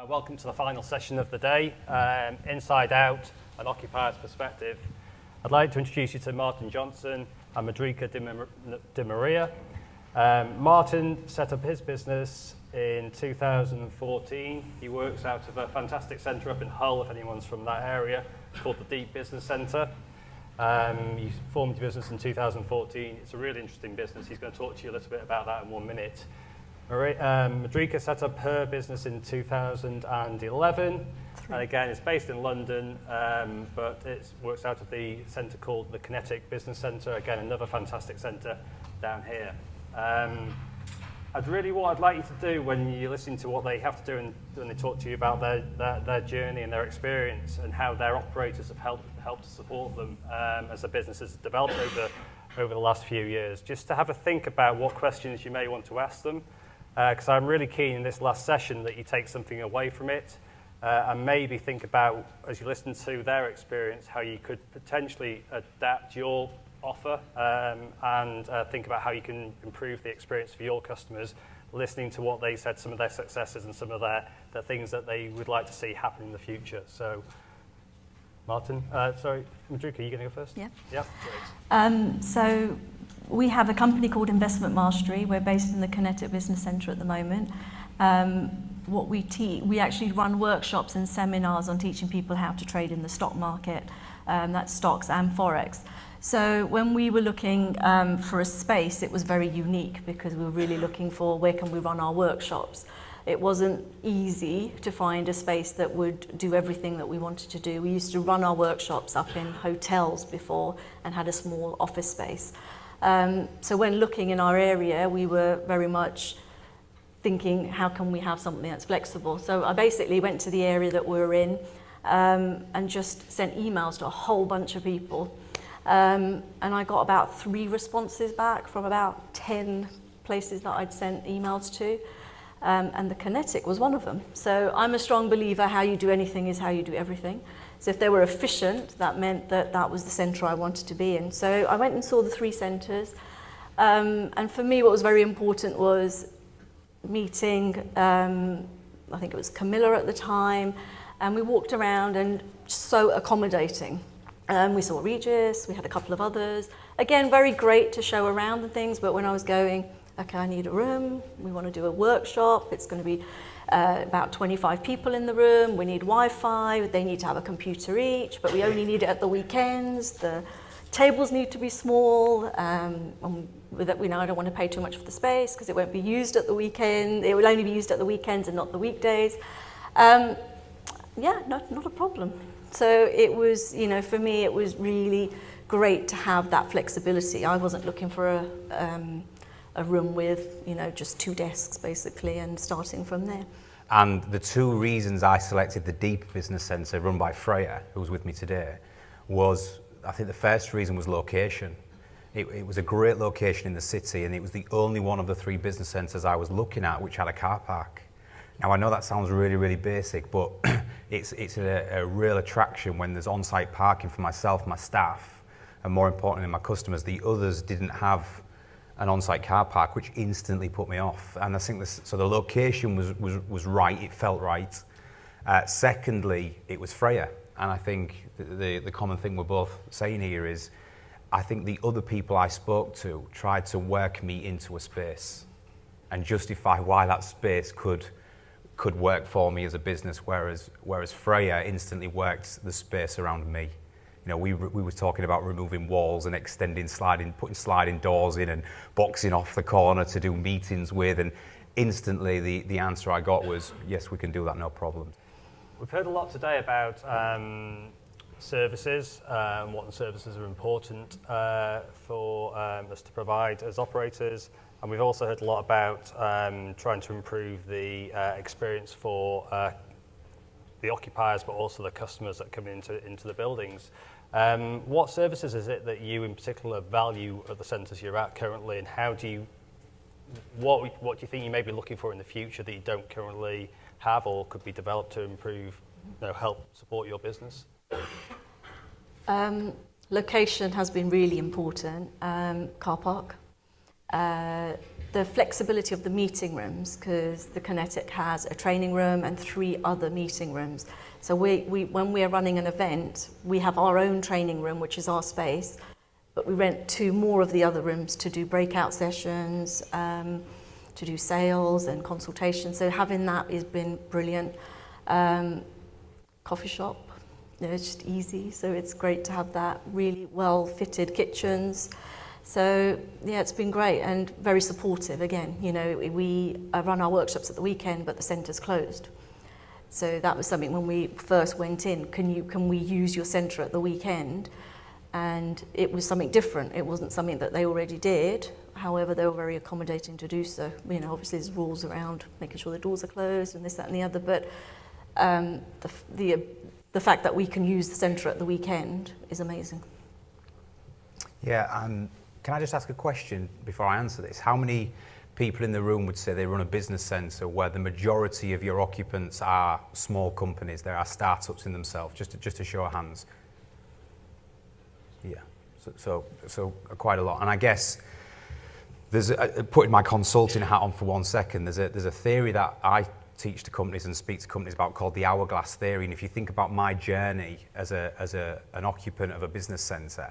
Welcome to the final session of the day, Inside Out, an Occupier's Perspective. I'd like to introduce you to Martin Johnson and Mudrika de Maria. Martin set up his business in 2014. He works out of a fantastic centre up in Hull, if anyone's from that area, called the Deep Business Centre. He formed the business in 2014. It's a really interesting business. He's going to talk to you a little bit about that in 1 minute. Mudrika set up her business in 2011, and again it's based in London, but it works out of the centre called the Kinetic Business Centre, again another fantastic centre down here. What I'd like you to do when you listen to what they have to do and when they talk to you about their journey and their experience and how their operators have helped to support them as the business has developed over the last few years, just to have a think about what questions you may want to ask them. Because I'm really keen in this last session that you take something away from it and maybe think about, as you listen to their experience, how you could potentially adapt your offer and think about how you can improve the experience for your customers, listening to what they said, some of their successes and some of the things that they would like to see happen in the future. So, Martin, Mudrika, are you going to go first? Yeah. Yeah, great. We have a company called Investment Mastery. We're based in the Kinetic Business Centre at the moment. What we teach, we actually run workshops and seminars on teaching people how to trade in the stock market. That's stocks and forex. So when we were looking for a space, it was very unique because we were really looking for where can we run our workshops. It wasn't easy to find a space that would do everything that we wanted to do. We used to run our workshops up in hotels before and had a small office space. So when looking in our area, we were very much thinking, how can we have something that's flexible? So I basically went to the area that we were in and just sent emails to a whole bunch of people. And I got about 3 responses back from about 10 places that I'd sent emails to. And the Kinetic was one of them. So I'm a strong believer how you do anything is how you do everything. So if they were efficient, that meant that that was the centre I wanted to be in. So I went and saw the 3 centres. And for me, what was very important was meeting, I think it was Camilla at the time, and we walked around and so accommodating. We saw Regis, we had a couple of others. Again, very great to show around and things, but when I was going, okay, I need a room, we want to do a workshop, it's going to be about 25 people in the room, we need Wi-Fi, they need to have a computer each, but we only need it at the weekends, the tables need to be small, that we know I don't want to pay too much for the space because it won't be used at the weekend, it will only be used at the weekends and not the weekdays. Not a problem. So it was, for me it was really great to have that flexibility. I wasn't looking for a room with, just 2 desks basically and starting from there. And the 2 reasons I selected the Deep Business Centre run by Freya, who was with me today, was, I think the first reason was location. It was a great location in the city and it was the only one of the 3 business centres I was looking at which had a car park. Now I know that sounds really, really basic, but it's a real attraction when there's on-site parking for myself, my staff, and more importantly my customers. The others didn't have an on-site car park, which instantly put me off. And I think so the location was right, it felt right. Secondly, it was Freya. And I think the common thing we're both saying here is, I think the other people I spoke to tried to work me into a space and justify why that space could work for me as a business, whereas Freya instantly worked the space around me. We were talking about removing walls and putting sliding doors in and boxing off the corner to do meetings with, and instantly the answer I got was, yes, we can do that, no problem. We've heard a lot today about services and what the services are important for us to provide as operators, and we've also heard a lot about trying to improve the experience for the occupiers, but also the customers that come into the buildings. What services is it that you in particular value at the centres you're at currently, and what do you think you may be looking for in the future that you don't currently have or could be developed to improve, help support your business? Location has been really important. Car park. the flexibility of the meeting rooms, because the Kinetic has a training room and 3 other meeting rooms. So when we are running an event, we have our own training room, which is our space, but we rent 2 more of the other rooms to do breakout sessions, to do sales and consultations. So having that has been brilliant. Coffee shop, it's just easy. So it's great to have that. Really well fitted kitchens. So yeah, it's been great and very supportive. Again, we run our workshops at the weekend, but the centre's closed. So that was something when we first went in. Can we use your centre at the weekend? And it was something different. It wasn't something that they already did. However, they were very accommodating to do so. Obviously there's rules around making sure the doors are closed and this, that, and the other. But the fact that we can use the centre at the weekend is amazing. Yeah. Can I just ask a question before I answer this? How many people in the room would say they run a business centre where the majority of your occupants are small companies, there are startups in themselves? Just a show of hands. Yeah, so quite a lot. And I guess there's putting my consulting hat on for 1 second. There's a theory that I teach to companies and speak to companies about called the hourglass theory. And if you think about my journey as an occupant of a business centre,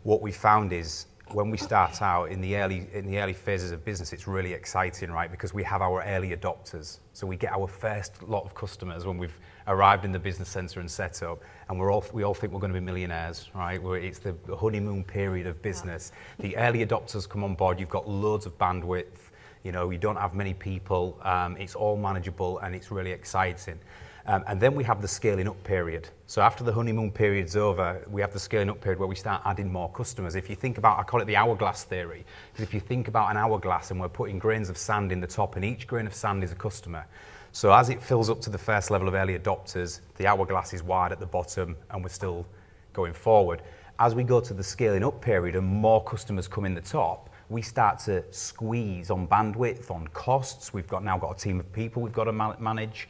what we found is when we start out in the early phases of business, it's really exciting, right? Because we have our early adopters. So we get our first lot of customers when we've arrived in the business centre and set up, and we all think we're going to be millionaires, right? It's the honeymoon period of business. Yeah. The early adopters come on board. You've got loads of bandwidth. You don't have many people. It's all manageable and it's really exciting. And then we have the scaling up period. So after the honeymoon period's over, we have the scaling up period where we start adding more customers. If you think about, I call it the hourglass theory, because if you think about an hourglass and we're putting grains of sand in the top, and each grain of sand is a customer. So as it fills up to the first level of early adopters, the hourglass is wide at the bottom and we're still going forward. As we go to the scaling up period and more customers come in the top, we start to squeeze on bandwidth, on costs. We've now got a team of people we've got to manage.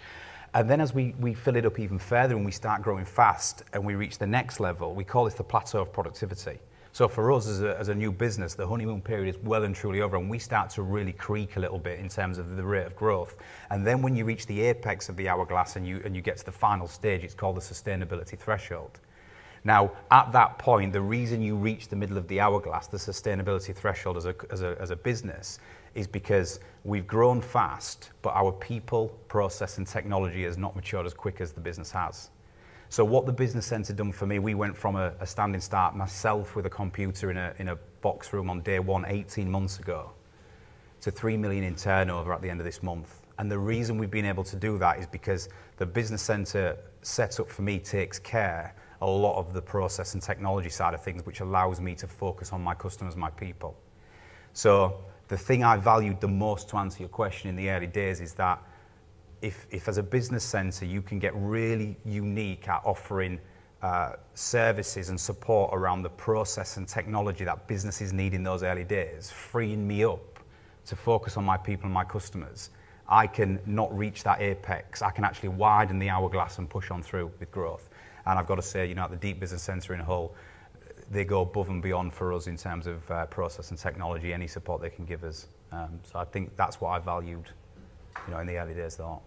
And then as we fill it up even further and we start growing fast and we reach the next level, we call this the plateau of productivity. So for us as a new business, the honeymoon period is well and truly over, and we start to really creak a little bit in terms of the rate of growth. And then when you reach the apex of the hourglass and you get to the final stage, it's called the sustainability threshold. Now, at that point, the reason you reach the middle of the hourglass, the sustainability threshold as a business, is because we've grown fast, but our people, process, and technology has not matured as quick as the business has. So what the business centre done for me, we went from a standing start, myself with a computer in a box room on day 1 18 months ago, to 3 million in turnover at the end of this month. And the reason we've been able to do that is because the business centre setup for me takes care a lot of the process and technology side of things, which allows me to focus on my customers, my people. So the thing I valued the most, to answer your question, in the early days is that if as a business centre you can get really unique at offering services and support around the process and technology that businesses need in those early days, freeing me up to focus on my people and my customers, I can not reach that apex. I can actually widen the hourglass and push on through with growth. And I've got to say, at the Deep Business Centre in Hull, they go above and beyond for us in terms of process and technology, any support they can give us. So I think that's what I valued, in the early days a lot.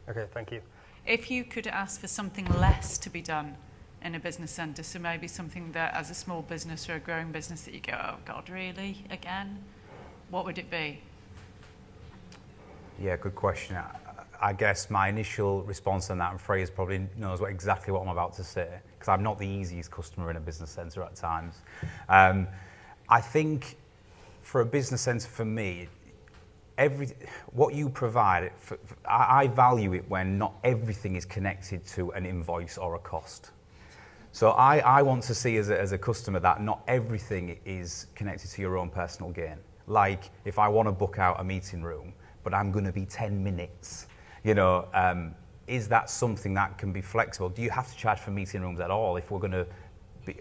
Okay, thank you. If you could ask for something less to be done in a business centre, so maybe something that as a small business or a growing business that you go, oh God, really, again? What would it be? Yeah, good question. I guess my initial response on that, and Freya's probably knows exactly what I'm about to say, because I'm not the easiest customer in a business centre at times. I think for a business centre, for me, what you provide, I value it when not everything is connected to an invoice or a cost. So I want to see as a customer that not everything is connected to your own personal gain. Like if I want to book out a meeting room, but I'm going to be 10 minutes, is that something that can be flexible? Do you have to charge for meeting rooms at all if we're going to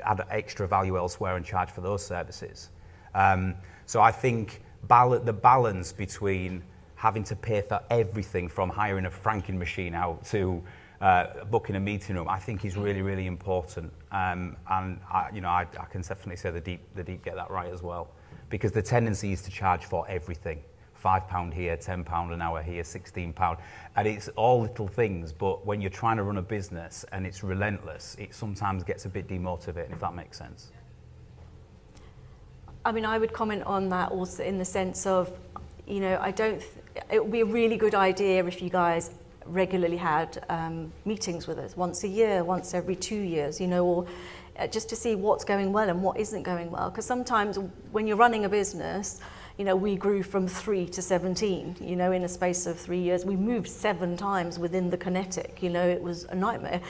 add extra value elsewhere and charge for those services? So I think the balance between having to pay for everything from hiring a franking machine out to booking a meeting room, I think is really, really important. And I can definitely say the deep get that right as well, because the tendency is to charge for everything. £5 here, £10 an hour here, £16. And it's all little things, but when you're trying to run a business and it's relentless, it sometimes gets a bit demotivating, if that makes sense. I mean, I would comment on that also in the sense of, you know, it would be a really good idea if you guys regularly had meetings with us once a year, once every 2 years, you know, or just to see what's going well and what isn't going well. Because sometimes when you're running a business, you know, we grew from 3 to 17, you know, in a space of 3 years. We moved 7 times within the Kinetic, you know, it was a nightmare.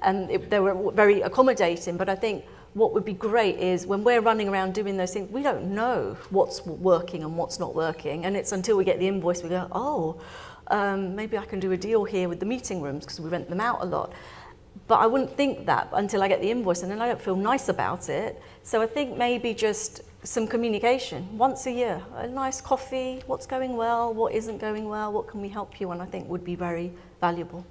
And they were very accommodating, but I think what would be great is when we're running around doing those things, we don't know what's working and what's not working. And it's until we get the invoice, we go, oh, maybe I can do a deal here with the meeting rooms because we rent them out a lot. But I wouldn't think that until I get the invoice, and then I don't feel nice about it. So I think maybe just some communication once a year, a nice coffee, what's going well, what isn't going well, what can we help you on, I think would be very valuable.